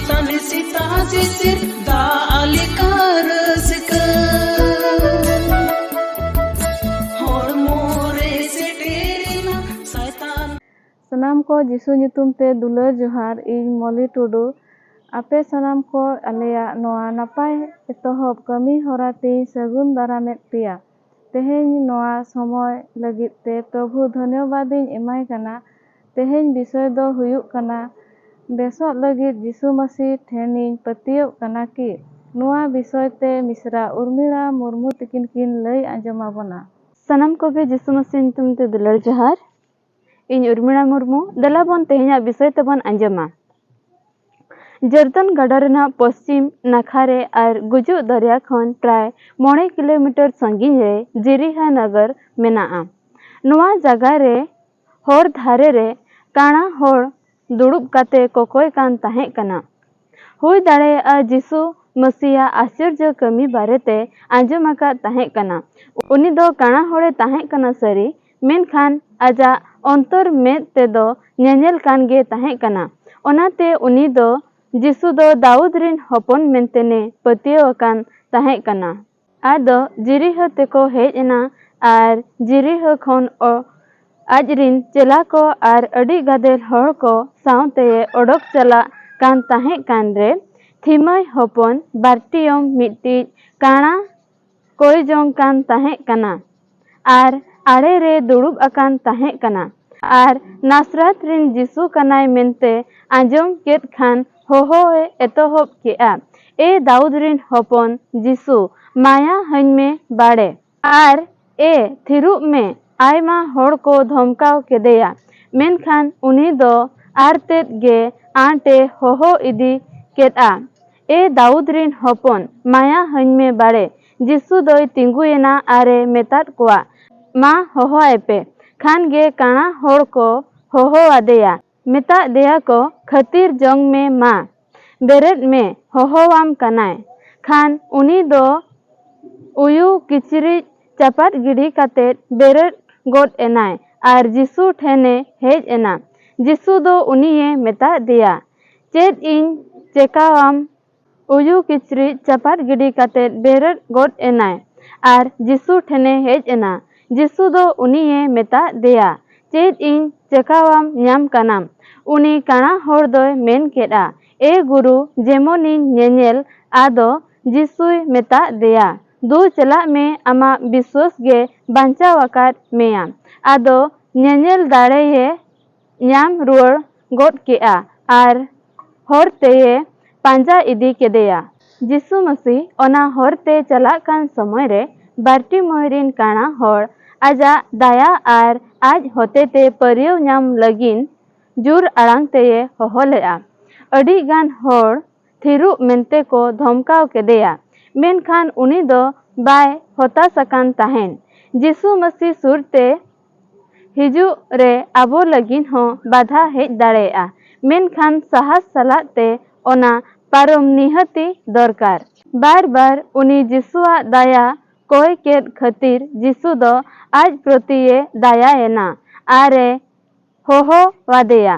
tali sita sisir da alikar sika hormore seterina saitan sanam ko jisu nyutum te dular johar ᱤᱧ ᱢᱚᱞᱤ ᱴᱩᱰᱩ ᱟᱯᱮ ᱥᱟᱱᱟᱢ ᱠᱚ ᱟᱞᱮᱭᱟᱜ ᱱᱚᱣᱟ ᱱᱟᱯᱟᱭ ᱮᱛᱚᱦᱚᱵ ᱠᱟᱹᱢᱤ ᱦᱚᱨᱟ ᱛᱮᱧ ᱥᱟᱹᱜᱩᱱ ᱫᱟᱨᱟᱢᱮᱫ ᱯᱮᱭᱟ। ᱛᱮᱦᱮᱧ ᱱᱚᱣᱟ ᱥᱚᱢᱚᱭ ᱞᱟᱹᱜᱤᱫ ᱛᱮ ᱯᱨᱚᱵᱷᱩ ᱫᱷᱚᱱᱭᱚᱵᱟᱫ ᱤᱧ ᱮᱢᱟᱭ ᱠᱟᱱᱟ। ᱛᱮᱦᱮᱧ ᱵᱤᱥᱚᱭ ᱫᱚ ᱦᱩᱭᱩᱜ ᱠᱟᱱᱟ ᱵᱮᱥᱚᱜ ᱞᱟᱹᱜᱤᱫ ᱡᱤᱥᱩ ᱢᱟᱹᱥᱤ ᱴᱷᱮᱱᱤᱧ ᱯᱟᱹᱛᱭᱟᱹᱣ ᱠᱟᱱᱟ ᱠᱤ? ᱱᱚᱣᱟ ᱵᱤᱥᱚᱭ ᱛᱮ ᱢᱤᱥᱨᱟ ᱩᱨᱢᱤᱞᱟ ᱢᱩᱨᱢᱩ ᱛᱟᱹᱠᱤᱱ ᱠᱤᱱ ᱞᱟᱹᱭ ᱟᱸᱡᱚᱢ ᱟᱵᱚᱱᱟ। ᱥᱟᱱᱟᱢ ᱠᱚᱜᱮ ᱡᱤᱥᱩ ᱢᱟᱹᱥᱤ ᱧᱩᱛᱩᱢ ᱛᱮ ᱫᱩᱞᱟᱹᱲ ᱡᱚᱦᱟᱨ। ᱤᱧ ᱩᱨᱢᱤᱞᱟ ᱢᱩᱨᱢᱩ ᱫᱮᱞᱟᱵᱚᱱ ᱛᱮᱦᱮᱧᱟᱜ ᱵᱤᱥᱚᱭ ᱛᱮᱵᱚᱱ ᱟᱸᱡᱚᱢᱟ। ᱡᱚᱨᱫᱟᱱ ᱜᱟᱰᱟ ᱨᱮᱱᱟᱜ ᱯᱚᱥᱪᱤᱢ ᱱᱟᱠᱷᱟ ᱨᱮ ᱟᱨ ᱜᱩᱡᱩᱜ ᱫᱚᱨᱭᱟ ᱠᱷᱚᱱ ᱯᱨᱟᱭ 9 ᱠᱤᱞᱳᱢᱤᱴᱟᱨ ᱥᱟᱺᱜᱤᱧ ᱨᱮ ᱡᱮᱨᱤᱦᱟ ᱱᱚᱜᱚᱨ ᱢᱮᱱᱟᱜᱼᱟ। ᱱᱚᱣᱟ ᱡᱟᱭᱜᱟ ᱨᱮ ᱦᱚᱨ ᱫᱷᱟᱨᱮ ᱨᱮ ᱠᱟᱬᱟ ᱦᱚᱲ ᱫᱩᱲᱩᱵ ᱠᱟᱛᱮ ᱠᱚᱠᱚᱭ ᱠᱟᱱ ᱛᱟᱦᱮᱸ ᱠᱟᱱᱟ। ᱦᱩᱭ ᱫᱟᱲᱮᱭᱟᱜᱼᱟ ᱡᱤᱥᱩ ᱢᱟᱹᱥᱤᱭᱟᱜ ᱟᱥᱪᱚᱨᱡᱚ ᱠᱟᱹᱢᱤ ᱵᱟᱨᱮᱛᱮ ᱟᱸᱡᱚᱢ ᱟᱠᱟᱫ ᱛᱟᱦᱮᱸ ᱠᱟᱱᱟ। ᱩᱱᱤ ᱫᱚ ᱠᱟᱬᱟ ᱦᱚᱲᱮ ᱛᱟᱦᱮᱸ ᱠᱟᱱᱟ ᱥᱟᱹᱨᱤ, ᱢᱮᱱᱠᱷᱟन ᱟᱡᱟᱜ ᱚᱱᱛᱚᱨ ᱢᱮᱫ ᱛᱮᱫᱚ ᱧᱮᱧᱮᱞ ᱠᱟᱱ ᱜᱮ ᱛᱟᱦᱮᱸ ᱠᱟᱱᱟ। ᱚᱱᱟᱛᱮ ᱩᱱᱤ ᱫᱚ ᱡᱤᱥᱩ ᱫᱚ ᱫᱟᱣᱩᱫ ᱨᱤᱱ ᱦᱚᱯᱚᱱ ᱢᱮᱱᱛᱮᱱᱮ ᱯᱟᱹᱛᱭᱟᱹᱣ ᱟᱠᱟᱱ ᱛᱟᱦᱮᱸ ᱠᱟᱱᱟ। ᱟᱫᱚ ᱡᱮᱨᱤᱦᱟ ᱛᱮᱠᱚ ᱦᱮᱡ ᱮᱱᱟ ᱟᱨ ᱡᱮᱨᱤᱦᱟ ᱠᱷᱚᱱ ᱟᱡᱨᱤᱱ ᱪᱮᱞᱟ ᱠᱚ ᱟᱨ ᱟᱹᱰᱤ ᱜᱟᱫᱮᱞ ᱦᱚᱲ ᱠᱚ ᱥᱟᱶᱛᱮ ᱚᱰᱚᱠ ᱪᱟᱞᱟᱜ ᱠᱟᱱ ᱛᱟᱦᱮᱸ ᱠᱟᱱ ᱨᱮ ᱛᱷᱤᱢᱟᱹᱭ ᱦᱚᱯᱚᱱ ᱵᱟᱨᱴᱤᱭᱚᱢ ᱢᱤᱫᱴᱤᱡ ᱠᱟᱬᱟ ᱠᱚᱭ ᱡᱚᱝ ᱠᱟᱱ ᱛᱟᱦᱮᱸ ᱠᱟᱱᱟ ᱟᱨ ᱟᱲᱮ ᱨᱮ ᱫᱩᱲᱩᱵ ᱟᱠᱟᱱ ᱛᱟᱦᱮᱸ ᱠᱟᱱᱟ। ᱟᱨ ᱱᱟᱥᱨᱟᱛ ᱨᱤᱱ ᱡᱤᱥᱩ ᱠᱟᱱᱟᱭ ᱢᱮᱱᱛᱮ ᱟᱸᱡᱚᱢ ᱠᱮᱫ ᱠᱷᱟᱱ ᱦᱚᱦᱚᱭ ᱮᱛᱚᱦᱚᱵ ᱠᱮᱜᱼᱟ, ᱮ ᱫᱟᱣᱩᱫ ᱨᱤᱱ ᱦᱚᱯᱚᱱ ᱡᱤᱥᱩ, ᱢᱟᱭᱟ ᱦᱟᱹᱧ ᱢᱮ ᱵᱟᱲᱮ। ᱟᱨ ᱛᱷᱤᱨᱩᱜ ᱢᱮ। ᱟᱭᱢᱟ ᱦᱚᱲ ᱠᱚ ᱫᱷᱚᱢᱠᱟᱣ ᱠᱮᱫᱮᱭᱟ, ᱢᱮᱱᱠᱷᱟᱱ ᱩᱱᱤ ᱫᱚ ᱟᱨᱛᱮᱫ ᱜᱮ ᱟᱸᱴᱮ ᱦᱚᱦᱚ ᱤᱫᱤ ᱠᱮᱫᱼᱟ, ᱮ ᱫᱟᱣᱩᱫ ᱨᱤᱱ ᱦᱚᱯᱚᱱ, ᱢᱟᱭᱟ ᱦᱟᱹᱧ ᱢᱮ ᱵᱟᱲᱮ। ᱡᱤᱥᱩ ᱫᱚᱭ ᱛᱤᱸᱜᱩᱭᱮᱱᱟ ᱟᱨᱮ ᱢᱮᱛᱟᱫ ᱠᱚᱣᱟ, ᱢᱟ ᱦᱚᱦᱚᱟᱭ ᱯᱮ। ᱠᱷᱟᱱ ᱜᱮ ᱠᱟᱬᱟ ᱦᱚᱲ ᱠᱚ ᱦᱚᱦᱚ ᱟᱫᱮᱭᱟ, ᱢᱮᱛᱟᱜ ᱫᱮᱭᱟ ᱠᱚ, ᱠᱷᱟᱹᱛᱤᱨ ᱡᱚᱝ ᱢᱮ ᱢᱟ, ᱵᱮᱨᱮᱫ ᱢᱮ, ᱦᱚᱦᱚᱣᱟᱢ ᱠᱟᱱᱟᱭ। ᱠᱷᱟᱱ ᱩᱱᱤ ᱫᱚ ᱩᱭᱩ ᱠᱤᱪᱨᱤᱡ ᱪᱟᱯᱟᱫ ᱜᱤᱰᱤ ᱠᱟᱛᱮᱫ ᱵᱮᱨᱮᱫ ᱜᱚᱫ ᱮᱱᱟᱭ ᱟᱨ ᱡᱤᱥᱩ ᱴᱷᱮᱱᱮ ᱦᱮᱡ ᱮᱱᱟ। ᱡᱤᱥᱩ ᱫᱚ ᱩᱱᱤᱭᱮ ᱢᱮᱛᱟᱫ ᱫᱮᱭᱟ, ᱪᱮᱫ ᱤᱧ ᱪᱮᱠᱟᱣᱟᱢ? ᱩᱭᱩ ᱠᱤᱪᱨᱤᱡ ᱪᱟᱯᱟᱫ ᱜᱤᱰᱤ ᱠᱟᱛᱮᱫ ᱵᱮᱨᱮᱫ ᱜᱚᱫ ᱮᱱᱟᱭ ᱟᱨ ᱡᱤᱥᱩ ᱴᱷᱮᱱᱮ ᱦᱮᱡ ᱮᱱᱟ। ᱡᱤᱥᱩ ᱫᱚ ᱩᱱᱤᱭᱮ ᱢᱮᱛᱟᱫ ᱫᱮᱭᱟ, ᱪᱮᱫ ᱤᱧ ᱪᱮᱠᱟᱣᱟᱢ ᱧᱟᱢ ᱠᱟᱱᱟᱢ? ᱩᱱᱤ ᱠᱟᱬᱟ ᱦᱚᱲ ᱫᱚᱭ ᱢᱮᱱ ᱠᱮᱫᱼᱟ, ᱮ ᱜᱩᱨᱩ, ᱡᱮᱢᱚᱱᱤᱧ ᱧᱮᱧᱮᱞ। ᱟᱫᱚ ᱡᱤᱥᱩᱭ ᱢᱮᱛᱟᱫ ᱫᱮᱭᱟ, ᱫᱩ ᱪᱟᱞᱟᱜ ᱢᱮ, ᱟᱢᱟᱜ ᱵᱤᱥᱣᱟᱹᱥ ᱜᱮ ᱵᱟᱧᱪᱟᱣ ᱟᱠᱟᱫ ᱢᱮᱭᱟ। ᱟᱫᱚ ᱧᱮᱧᱮᱞ ᱫᱟᱲᱮᱭ ᱧᱟᱢ ᱨᱩᱣᱟᱹᱲ ᱜᱚᱫ ᱠᱮᱜᱼᱟ ᱟᱨ ᱦᱚᱨ ᱛᱮᱭ ᱯᱟᱸᱡᱟ ᱤᱫᱤ ᱠᱮᱫᱮᱭᱟ। ᱡᱤᱥᱩ ᱢᱟᱹᱥᱤ ᱚᱱᱟ ᱦᱚᱨᱛᱮ ᱪᱟᱞᱟᱜ ᱠᱟᱱ ᱥᱚᱢᱚᱭ ᱨᱮ ᱵᱟᱨᱴᱤᱢᱚᱭ ᱨᱤᱱ ᱠᱟᱬᱟ ᱦᱚᱲ ᱟᱡᱟᱜ ᱫᱟᱭᱟ ᱟᱨ ᱟᱡ ᱦᱚᱛᱮᱛᱮ ᱯᱟᱹᱨᱭᱟᱹᱣ ᱧᱟᱢ ᱞᱟᱹᱜᱤᱫ ᱡᱩᱨ ᱟᱲᱟᱝ ᱛᱮᱭ ᱦᱚᱦᱚ ᱞᱮᱜᱼᱟ। ᱟᱹᱰᱤ ᱜᱟᱱ ᱦᱚᱲ ᱛᱷᱤᱨᱩᱜ ᱢᱮᱱᱛᱮ ᱠᱚ ᱫᱷᱚᱢᱠᱟᱣ ᱠᱮᱫᱮᱭᱟ, ᱢᱮᱱᱠᱷᱟᱱ ᱩᱱᱤ ᱫᱚ ᱵᱟᱭ ᱦᱚᱛᱟᱥ ᱟᱠᱟᱱ ᱛᱟᱦᱮᱱ। ᱡᱤᱥᱩ ᱢᱟᱹᱥᱤ ᱥᱩᱨᱛᱮ ᱦᱤᱡᱩᱜ ᱨᱮ ᱟᱵᱚ ᱞᱟᱹᱜᱤᱫ ᱦᱚᱸ ᱵᱟᱫᱷᱟ ᱦᱮᱡ ᱫᱟᱲᱮᱭᱟᱜᱼᱟ, ᱢᱮᱱᱠᱷᱟन ᱥᱟᱦᱟᱥ ᱥᱟᱞᱟᱜ ᱛᱮ ᱚᱱᱟ ᱯᱟᱨᱚᱢ ᱱᱤᱦᱟᱹᱛᱤ ᱫᱚᱨᱠᱟর। ᱵᱟᱨ ᱵᱟᱨ ᱩᱱᱤ ᱡᱤᱥᱩᱣᱟᱜ ᱫᱟᱭᱟ ᱠᱚᱭ ᱠᱮᱫ ᱠᱷᱟᱹᱛᱤᱨ ᱡᱤᱥᱩ ᱫᱚ ᱟᱡ ᱯᱨᱚᱛᱤᱭ ᱫᱟᱭᱟᱭᱮᱱᱟ ᱟᱨᱮ ᱦᱚᱦᱚ ᱣᱟᱫᱮᱭᱟ।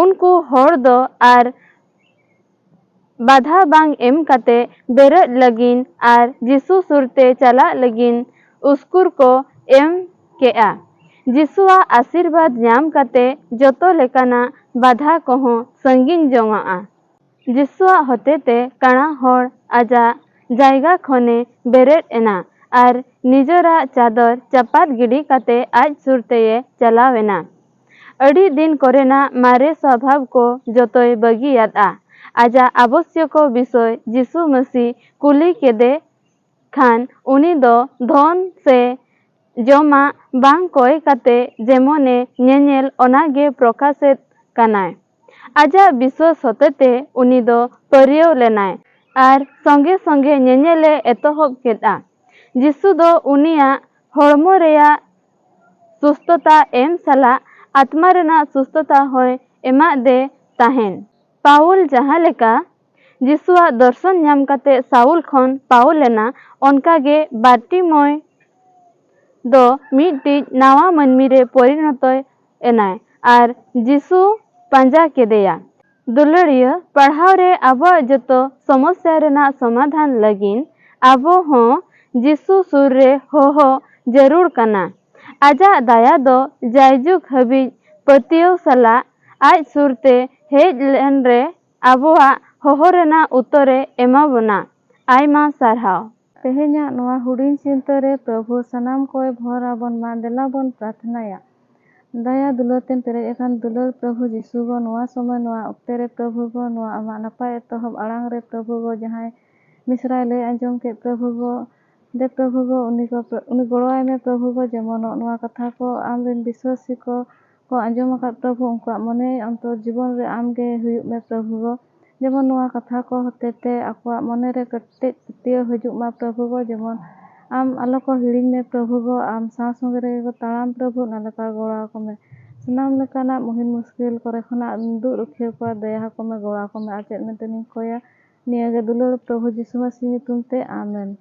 ᱩᱱᱠᱩ ᱦᱚᱲ ᱫᱚ ᱟᱨ ᱵᱟᱫᱷᱟ ᱵᱟᱝ ᱮᱢ ᱠᱟᱛᱮ ᱵᱮᱨᱮᱫ ᱞᱟᱹᱜᱤᱫ ᱟᱨ ᱡᱤᱥᱩ ᱥᱩᱨᱛᱮ ᱪᱟᱞᱟᱜ ᱞᱟᱹᱜᱤᱫ ᱩᱥᱠᱩᱨ ᱠᱚ ᱮᱢ ᱠᱮᱜᱼᱟ। ᱡᱤᱥᱩᱣᱟᱜ ᱟᱥᱤᱨᱵᱟᱫ ᱧᱟᱢ ᱠᱟᱛᱮ ᱡᱚᱛᱚ ᱞᱮᱠᱟᱱᱟᱜ ᱵᱟᱫᱷᱟ ᱠᱚᱦᱚᱸ ᱥᱟᱺᱜᱤᱧ ᱡᱚᱝᱟᱜᱼᱟ। ᱡᱤᱥᱩᱣᱟᱜ ᱦᱚᱛᱮᱛᱮ ᱠᱟᱬᱟ ᱦᱚᱲ ᱟᱡᱟᱜ ᱡᱟᱭᱜᱟ ᱠᱷᱚᱱᱮ ᱵᱮᱨᱮᱫ ᱮᱱᱟ ᱟᱨ ᱱᱤᱡᱮᱨᱟᱜ ᱪᱟᱫᱚᱨ ᱪᱟᱯᱟᱫ ᱜᱤᱰᱤ ᱠᱟᱛᱮ ᱟᱡ ᱥᱩᱨᱛᱮᱭ ᱪᱟᱞᱟᱣ ᱮᱱᱟ। ᱟᱹᱰᱤ ᱫᱤᱱ ᱠᱚᱨᱮᱱᱟᱜ ᱢᱟᱨᱮ ᱥᱚᱵᱷᱟᱵ ᱠᱚ ᱡᱚᱛᱚᱭ ᱵᱟᱹᱜᱤᱭᱟᱫᱼᱟ। ᱟᱡᱟᱜ ᱟᱵᱚᱥᱥᱚᱠᱚ ᱵᱤᱥᱚᱭ ᱡᱤᱥᱩ ᱢᱟᱹᱥᱤ ᱠᱩᱞᱤ ᱠᱮᱫᱮ ᱠᱷᱟᱱ ᱩᱱᱤ ᱫᱚ ᱫᱷᱚᱱ ᱥᱮ ᱡᱚᱢᱟᱜ ᱵᱟᱝ ᱠᱚᱭ ᱠᱟᱛᱮ ᱡᱮᱢᱚᱱᱮ ᱧᱮᱧᱮᱞ ᱚᱱᱟᱜᱮ ᱯᱨᱚᱠᱟᱥᱮᱫ ᱠᱟᱱᱟᱭ। ᱟᱡᱟᱜ ᱵᱤᱥᱣᱟᱹᱥ ᱦᱚᱛᱮᱛᱮ ᱩᱱᱤ ᱫᱚ ᱯᱟᱹᱨᱭᱟᱹᱣ ᱞᱮᱱᱟᱭ ᱟᱨ ᱥᱚᱸᱜᱮ ᱥᱚᱸᱜᱮ ᱧᱮᱧᱮᱞᱮ ᱮᱛᱚᱦᱚᱵ ᱠᱮᱫᱼᱟ। ᱡᱤᱥᱩ ᱫᱚ ᱩᱱᱤᱭᱟᱜ ᱦᱚᱲᱢᱚ ᱨᱮᱭᱟᱜ ᱥᱩᱥᱛᱷᱚᱛᱟ ᱮᱢ ᱥᱟᱞᱟᱜ ᱟᱛᱢᱟ ᱨᱮᱱᱟᱜ ᱥᱩᱥᱛᱷᱚᱛᱟ ᱦᱚᱸᱭ ᱮᱢᱟᱫᱮ ᱛᱟᱦᱮᱱ। ᱯᱟᱣᱩᱞ ᱡᱟᱦᱟᱸ ᱞᱮᱠᱟ ᱡᱤᱥᱩᱣᱟᱜ ᱫᱚᱨᱥᱚᱱ ᱧᱟᱢ ᱠᱟᱛᱮ ᱥᱟᱩᱞ ᱠᱷᱚᱱ ᱯᱟᱣᱩᱞ ᱮᱱᱟ, ᱚᱱᱠᱟᱜᱮ ᱵᱟᱨᱴᱤᱢᱚᱭ ᱫᱚ ᱢᱤᱫᱴᱤᱡ ᱱᱟᱣᱟ ᱢᱟᱹᱱᱢᱤ ᱨᱮ ᱯᱚᱨᱤᱱᱚᱛᱚ ᱮᱱᱟᱭ ᱟᱨ ᱡᱤᱥᱩ ᱯᱟᱸᱡᱟ ᱠᱮᱫᱮᱭᱟ। दुलड़िया पढ़ाव रे आबो जतो समस्या रेना समाधान लगिन आबो हो जिसु सुर रे हो जरूर कना। आजा दाया दो जायजुग हबी पतियो सला आज सुरते हेज लेन रे आबोआ होहो रेना उत्तरे एमा बना। आयमा सारहाव। तेहेᱧᱟᱜ ᱱᱚᱣᱟ ᱦᱩᱰᱤᱧ ᱪᱤᱱᱛᱟᱹ ᱨᱮ ᱯᱨᱚᱵᱷᱩ ᱥᱟᱱᱟᱢ ᱠᱚᱭ ᱵᱷᱚᱨ ᱟᱵᱚᱱ ᱢᱟ ᱫᱮᱞᱟ ᱵᱚᱱ ᱯᱨᱟᱨᱛᱷᱱᱟᱭᱟ। ᱫᱟᱭᱟ ᱫᱩᱞᱟᱹᱲ ᱛᱮᱢ ᱯᱮᱨᱮᱡ ᱟᱠᱟᱱ ᱫᱩᱞᱟᱹᱲ ᱯᱨᱚᱵᱷᱩ ᱡᱤᱥᱩ ᱜᱚ ᱱᱚᱣᱟ ᱥᱚᱢᱚᱭ ᱱᱚᱣᱟ ᱚᱠᱛᱮ ᱨᱮ ᱯᱨᱚᱵᱷᱩ ᱜᱚ ᱱᱚᱣᱟ ᱟᱢᱟᱜ ᱱᱟᱯᱟᱭ ᱮᱛᱚᱦᱚᱵ ᱟᱲᱟᱝ ᱨᱮ ᱯᱨᱚᱵᱷᱩ ᱜᱚ ᱡᱟᱦᱟᱸᱭ ᱢᱤᱥᱨᱟᱭ ᱞᱟᱹᱭ ᱟᱸᱡᱚᱢ ᱠᱮᱫ ᱯᱨᱚᱵᱷᱩ ᱜᱚ ᱫᱮ ᱯᱨᱚᱵᱷᱩ ᱜᱚ ᱩᱱᱤ ᱜᱚᱲᱚᱣᱟᱭ ᱢᱮ ᱯᱨᱚᱵᱷᱩ ᱜᱚ ᱡᱮᱢᱚᱱ ᱱᱚᱣᱟ ᱠᱟᱛᱷᱟ ᱠᱚ ᱟᱢᱨᱮᱱ ᱵᱤᱥᱣᱟᱥী ko ᱟᱸᱡᱚᱢ ᱟᱠᱟᱫ ᱯᱨᱚᱵᱷᱩ ᱩᱱᱠᱩᱣᱟᱜ ᱢᱚᱱᱮ ᱚᱱᱛᱚᱨ ᱡᱤᱵᱚᱱ ᱨᱮ ᱟᱢᱜᱮ ᱦᱩᱭᱩᱜ ᱢᱮ ᱯᱨᱚᱵᱷᱩ ᱜᱚ ᱡᱮᱢᱚᱱ ᱱᱚᱣᱟ ᱠᱟᱛᱷᱟ ᱠᱚ ᱦᱚᱛᱮᱛᱮ ᱟᱠᱚᱣᱟᱜ ᱢᱚᱱᱮ ᱨᱮ ᱠᱟᱹᱴᱤᱡ ᱯᱟᱹᱛᱭᱟᱹᱣ ᱦᱤᱡᱩᱜ ᱢᱟ ᱯᱨᱚᱵᱷᱩ ᱜᱚ ᱡᱮᱢᱚᱱ ᱟᱢ ᱟᱞᱚ ᱠᱚ ᱦᱤᱲᱤᱧ ᱢᱮ ᱯᱨᱚᱵᱷᱩ ᱜᱚ ᱟᱢ ᱥᱟᱶ ᱥᱚᱸᱜᱮ ᱨᱮᱜᱮ ᱠᱚ ᱛᱟᱲᱟᱢ ᱯᱨᱚᱵᱷᱩ ᱚᱱᱟ ᱞᱮᱠᱟ ᱜᱚᱲᱚ ᱟᱠᱚ ᱢᱮ ᱥᱟᱱᱟᱢ ᱞᱮᱠᱟᱱᱟᱜ ᱢᱩᱦᱤᱱ ᱢᱩᱥᱠᱤᱞ ᱠᱚᱨᱮ ᱠᱷᱚᱱᱟᱜ ᱫᱩᱜ ᱨᱩᱠᱷᱤᱭᱟᱹ ᱠᱚᱣᱟ ᱫᱟᱭᱟ ᱟᱠᱚ ᱢᱮ ᱜᱚᱲᱚ ᱟᱠᱚ ᱢᱮ ᱟᱨ ᱪᱮᱫ ᱢᱮᱱᱛᱮ ᱱᱤᱧ ᱠᱚᱭᱟ ᱱᱤᱭᱟᱹᱜᱮ ᱫᱩᱞᱟᱹᱲ ᱯᱨᱚᱵᱷᱩ ᱡᱤᱥᱩ ᱢᱟᱥᱤ ᱧᱩᱛᱩᱢ ᱛᱮ ᱟᱢᱮᱱ।